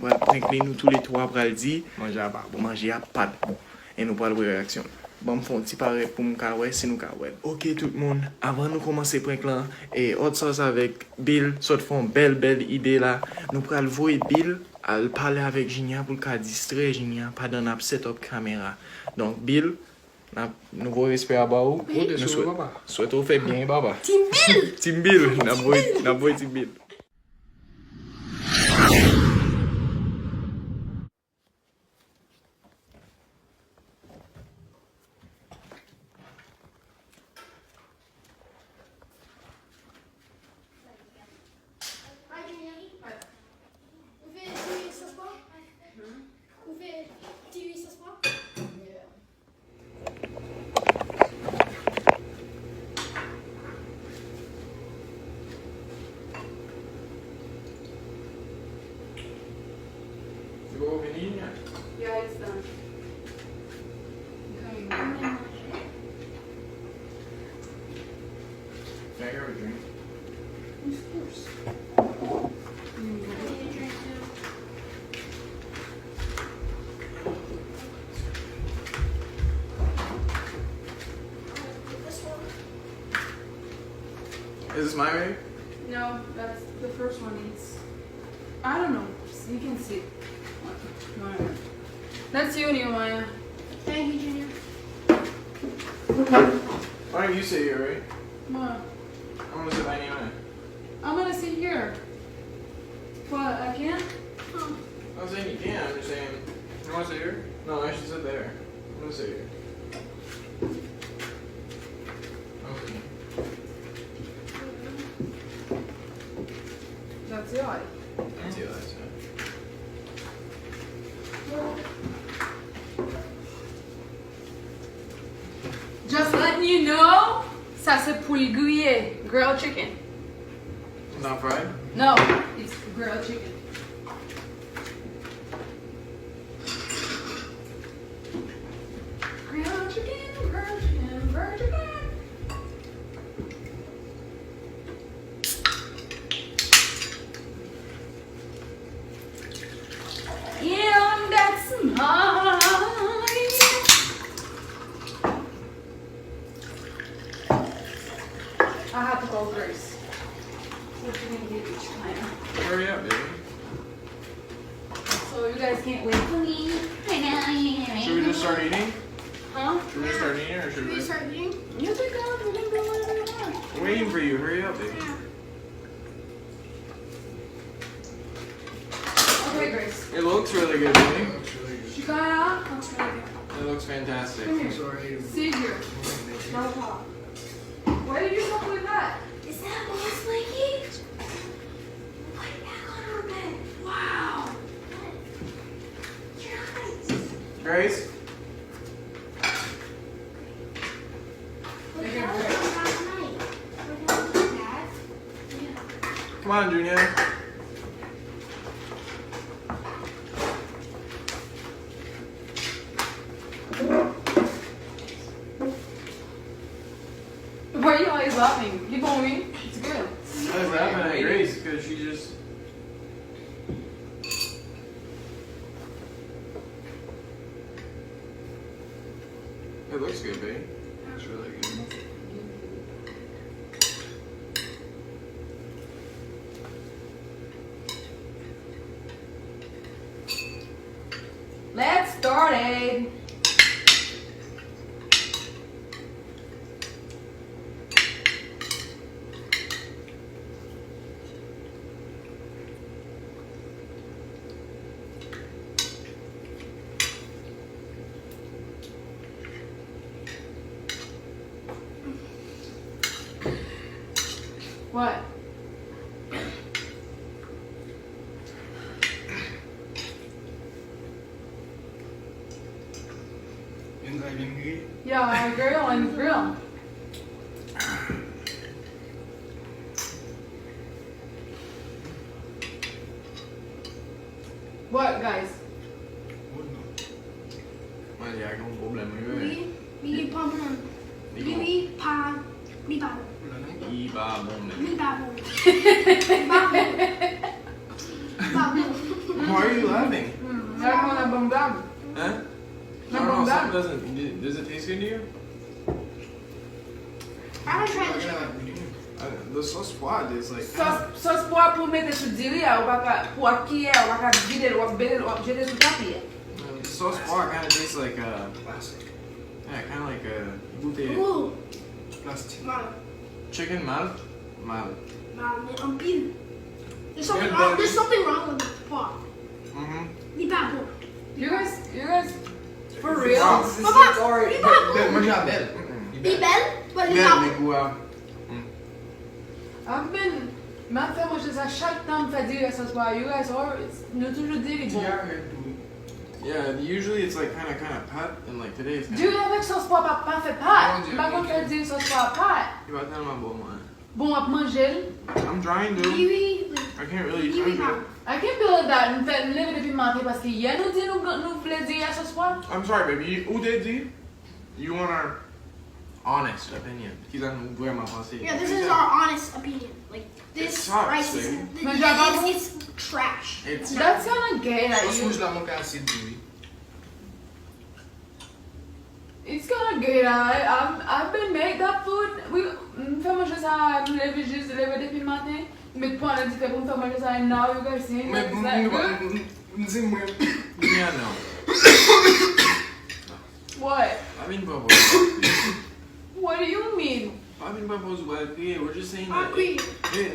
pral t'incliner nous tous les trois pral dire manger à pas bon et nous pral réaction. Bon, font petit pareil pour me kawé si nous kawé. OK tout le monde, avant nous commencer prank là et autre chose avec Bill, soit font belle idée là, nous pral voir Bill à parler avec Jinia pour qu'à distraire Jinia pendant n'a set-up caméra. Donc Bill, nouveau respect à Bao. Nous souhaitons faire bien baba. Team Bill. Team Bill, n'a boy Team Bill. Yeah, it's done. Can I grab a drink? Of course. Is this my bag? No, that's the first one. It's, I don't know. You can see. Whatever. That's you, Nehemiah. Thank you, Junior. Why don't you sit here, right? What? I'm gonna sit by Nehemiah. I'm gonna sit here. What? I can't? Oh. I'm not saying you can, I'm just saying. You wanna sit here? No, I should sit there. I'm gonna sit here. Okay. That's you. That's it, that's it. Just letting you know, ça c'est poulet grillé, grilled chicken. It's not fried? No, it's grilled chicken. Grilled chicken, grilled chicken, grilled chicken. Yeah, that's mine. I have to go first. What you gonna do each time? Hurry up, baby. So you guys can't wait for me. Should we just start eating? Huh? Should we just start eating or should Can we we? start eating? You can go. You can do whatever you want. We're waiting for you. Hurry up, baby. Yeah. Okay, Grace. It looks really good, baby. Shikaya, looks really good. It looks fantastic. Come here. Sit here. No talk. Why did you come with that? Is that Mom's blanket? Put it back on our bed. Wow. Yes. Grace? Look They're how gonna it was last night. Look how it was, Dad. Yeah. Come on, Junior. Why are you always laughing? Keep on me. It's good. What is happening, Grace? Because she just. It looks good, babe. It's really good. Let's start it. What? Yeah, I grill and grill. What, guys? Mas já que é um problema, viu? Mi pabn. Mi pa. Mi pabn. E babon. Mi pabn. Mi pabn. Why are you laughing? Like on a bungam. Huh? I My don't know, bungam. something doesn't. Does it taste good to you? I haven't tried this. The sauce poivre is like. Sauce poivre pour mettre sous diria ou pas pour acquérir ou pas vider ou beler ou jeter sous tapis. The sauce poivre kind of tastes like Plastic. yeah, kind of like goûter Ooh. Plastic. Mal. chicken mal. Mais en pile. There's something wrong. There's something wrong with the pot. Mm-hmm. Il est pas bon. You guys, for real? Papa, il est pas bon. Moi j'ai la belle. Il est belle, mais il est Yeah, pas mais bon. goût. I've been. Ma fait moi je ça chaque temps me fait dire sauce poivre. You guys always nous toujours dire les bons. Yeah, usually it's like kind of hot, and like today it's kind Dieu avec sauce poivre pas fait pas. Mon Dieu, Par contre elle dit sauce poivre pas. You about tellement bon, man. Bon à manger. I'm trying to. Oui, I can't really oui, try pas. to. I can't believe that me fait lever depuis matin parce que hier nous dit nous voulait dire sauce poivre. I'm sorry, baby. Who did you? You want our honest opinion? Because I'm vraiment pensé. Yeah, this is our honest opinion. Like It this sucks, rice is dude. it's trash. It's That's kind of gay that Sauce you. rouge là, mon cas, c'est du. It's kind of gay that I've been made that food. We fait manger ça nous lever juste lever depuis matin. Mais pas la différence pour faire manger ça and now you guys saying Mais that it's that good. dis-moi. yeah, no. What? I mean, What do you mean? we're just saying Ah that. oui.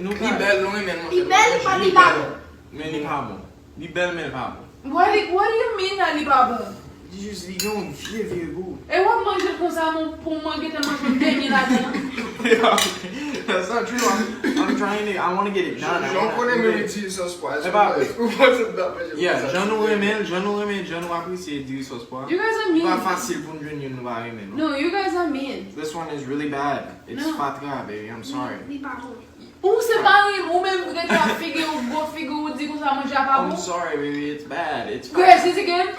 No, Li belle, non, mais Il est belle, pas il est pas bon. mais ni pas bon. Ni belle, mais pas bon. What do you mean that li pas bon? You just don't feel good. Et what manger comme ça pour manger tellement je me gagne là-dedans? That's not true. I'm trying to. I want to get it done. J'en connais même utile sauce poivre. C'est pas- Yeah, j'en j'en apprécie du sauce poivre. You guys are Pas mean. facile pour nous nous va aimer. No, you guys are mean. This one is really bad. It's No. fatigant, baby. I'm sorry. Il est pas bon. Ou c'est pas ou même vous êtes à figure ou go figure ou dire que ça manger à pas I'm bon? sorry, baby. It's bad. It's Grace, is it good?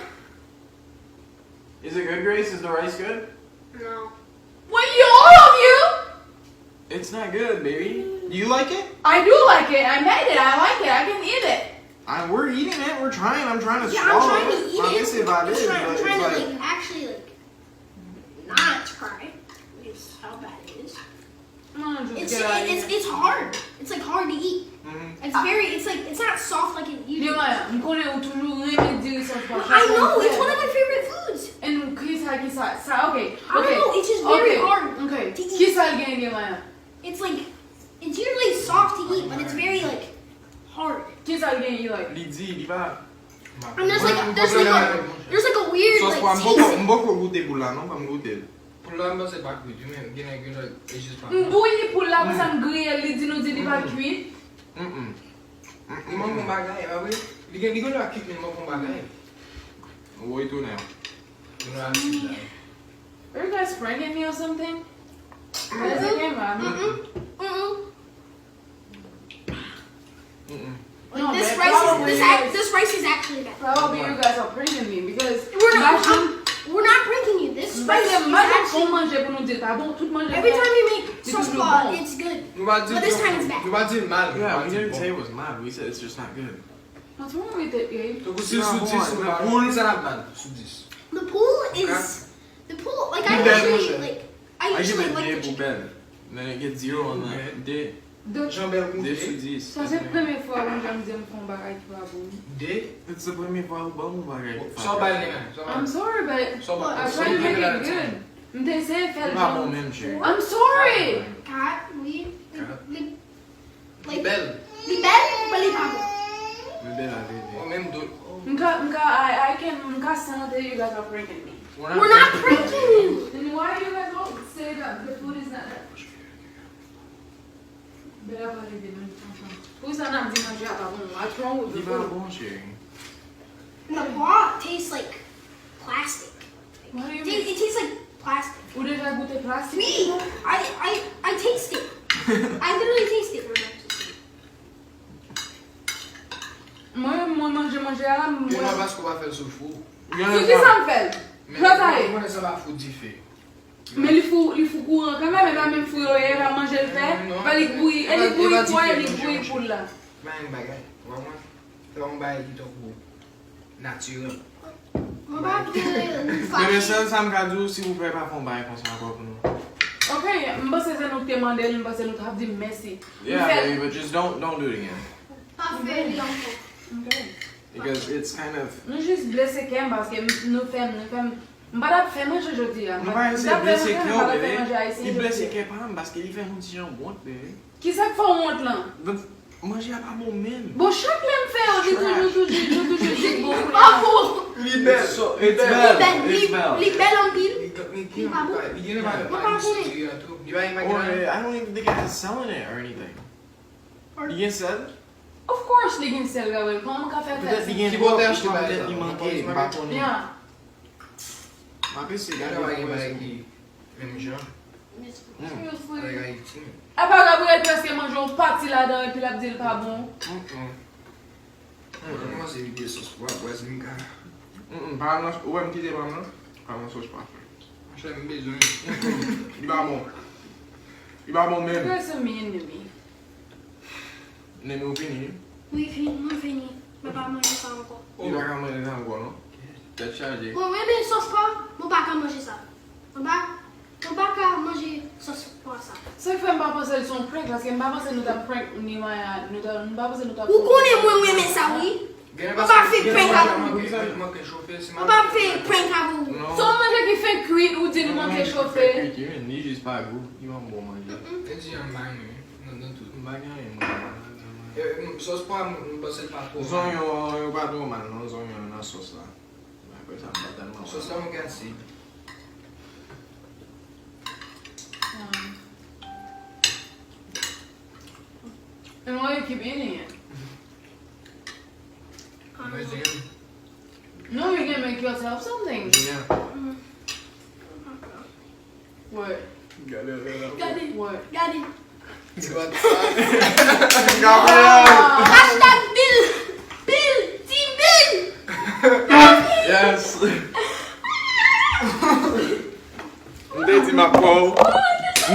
Is it good, Grace? Is the rice good? No. Well, all of you! It's not good, baby. Do you like it? I do like it. I made it. I like it. I can eat it. We're eating it. We're trying. I'm trying to Yeah, I'm swallow trying to it. eat Not it. to say about I'm this, trying, but I'm it's trying to like. like actually like not cry. Because how bad it is. It's hard. It's like hard to eat. Mhm. It's very. It's like it's not soft like it usually. Je connais toujours rien dire sur quoi. I know. It's one of my favorite foods. And qui ça, okay. I don't know. It's just very hard. Okay. to eat. Qui ça le gagne là? It's like it's usually soft to eat, but it's very like hard. Qui ça le gagne like? Lydie, dis pas. And there's like a weird Sauce like poivre, taste. on va pas goûter pour là, non? Pas me goûter. Pour l'homme, c'est pas cuit. Même, il y a c'est juste pas. Bouilli pour la ça me grille, il dit nous dit pas cuit. Il manque mon bagage, ah oui. Il y a un kick, mais il manque mon bagage. Oui, tout now. Il y a un kick là. Are you guys pranking me or something? Where's the camera? Like No, this man, rice probably is is. this rice is actually bad. Probably you guys are pranking me because We're not pranking you. This rice is actually. manger pour nous dire t'as bon tout manger. Every time you make It's sauce toujours poivre, bon. it's good. Nous va dire. But this time it's bad. Nous va dire mal. Yeah, we didn't say it was mad. We said it's just not good. What's wrong with it, Gabe? Donc, si sous 10, on va rouler ça la balle. Sous 10. The pool is the pool. Like I You guys usually want like I I give usually it like day the pour chicken. belle. Then it gets 0 on that. Day. Jean-Bert 10 sur Goudé. 10. Ça c'est la première fois où j'aime dire qu'on va être pas bon. D. It's the première fois où bon bagage. Sans balle, les gars. I'm sorry, but Sans balle. I try to make it good. M'essaie de faire Pas bon le même, chérie. I'm sorry. Cat, oui. Like Belle. the bed, but it's not. Mais belle avec. Oh, même d'autres. I can stand that you guys are pranking me. We're not pranking you. Then why do you guys all say that the food is not that? Bella va arriver dans le temps. Who's that not manger à pas bon? What's wrong with the Il va food? bon, chérie. And the pot tastes like plastic. What do you It, mean? it tastes like plastic. Ou déjà goûté plastique? Me, I taste it. I literally taste it. Moi, manger à la Il y en a pas ce qu'on va faire sur le four. Ce qui ça me fait? Patajl. Moi, ça va foutre différent. Mais il faut courir quand même, et pas même faut à manger le fait. Pas les bouillir, elle est bouillir quoi, elle est bouillir pour là. Mais un bagage. Vraiment. on bail qui est naturel. Mon papa Mais ça me dit si vous pouvez pas faire un bail comme ça encore pour nous. Ok, m'pense c'est nous te demander, m'pense nous te dire merci. Yeah, baby, but just don't do it again. Pas fait les enfants. Okay. Because it's kind of. Nous juste blesser quand parce que nous faisons m'pas faire manger aujourd'hui là. Nous pas essayer de blesser Kéo, bébé. Il blesse Kéo parce qu'il fait un petit genre bon, bébé. Qui ça fait honte là? Manger à pas bon même. Bon, chaque l'aime faire, on dit toujours dit bon. Ah bon? Libelle. It's bad. It's Les bad. belles en pile. Il va I don't even think it has selling it or anything. You can sell? Of course, les gens sell gavel. Comment on peut faire Peut-être ça? il y a Qui un va peu acheter peut-être ça? il manquait, pas connu. Yeah. Ma PC, même genre. Seriously. Après Gabriel presque mange un parti là-dedans et puis la dit pas bon. Moi, c'est l'idée sauce pour avoir ce mec. Pas non, ouais, me quitter pas non. Pas non, sauce pas. J'aime besoin. Il va bon. Il va bon même. Qu'est-ce que c'est mien de lui? Ne nous fini. Oui, fini. Mais pas manger ça encore. Il va quand même encore non. T'as chargé. Bon, mais sauce pas, mon papa manger ça. Mon papa manger sauce pour ça. Ça fait pas penser à son prank parce que pas penser nous t'a prank ni nous pas penser nous t'a. Vous connaissez moi mais ça oui. On va faire prank à vous. On va faire prank à vous. Son manger qui fait cuit ou dit nous manquer chauffer. Ni juste pas goût. Il va bon manger. Dis un bain, non tout. Bagarre. Sauce pas, c'est pas trop. Zon yo pas trop mal, non, zon yo dans sauce là. Après ça me bat tellement. Sauce là, on gagne si. And why you keep eating it? No, you can make yourself something. What? Regardez. What? Regardez. Tu vas Hashtag Bill. Team Bill. Yes. Ndé di ma pou.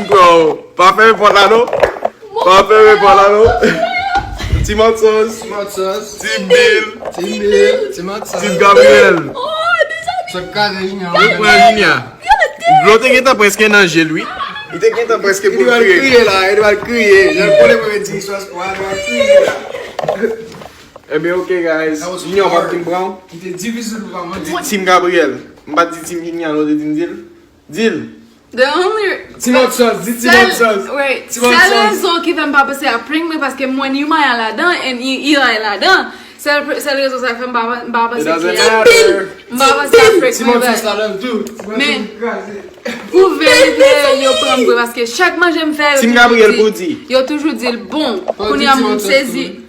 Bro, pas faire pour là non. Pas faire pour là non. Timon sauce. Tim Bill. Tim Gabriel. Ce cas de génial. Le point génial. L'autre qui était presque dans lui. Il était presque pour crier. Il doit crier. Je ne connais pas dire sauce quoi, il doit crier là. Eh bien, ok, guys. Junior va Tim Brown. Il était difficile pour moi. Tim Gabriel. M'a dit Tim Junior, l'autre dit Dil. The only Timon sauce, dis Timon sauce. Wait, Timon c'est la sauce. raison qui fait pas passer à prank mais parce que moi ni moi là-dedans et il est là-dedans. C'est la raison ça fait pas passer. It doesn't à matter. prank. Timon sauce là-dedans tout. Mais pour vérifier yo prendre parce que chaque fois j'aime faire Tim Gabriel pour dire. yo toujours dit le bon qu'on y a mon saisi.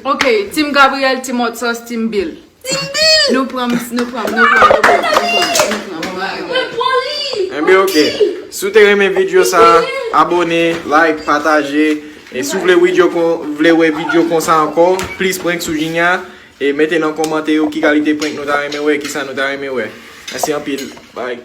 OK, Tim Gabriel, Tim Hot Sauce, Tim Bill. Nous prenons. Eh bien, ok. Si vous avez aimé la vidéo, ça, abonnez, like, partagez. Et si vous voulez vidéo comme ça encore, please prenez sous Gigna. Et mettez dans les commentaires qui qualité prank nous avons aimé, qui ça nous avons aimé. Merci en pile. Bye.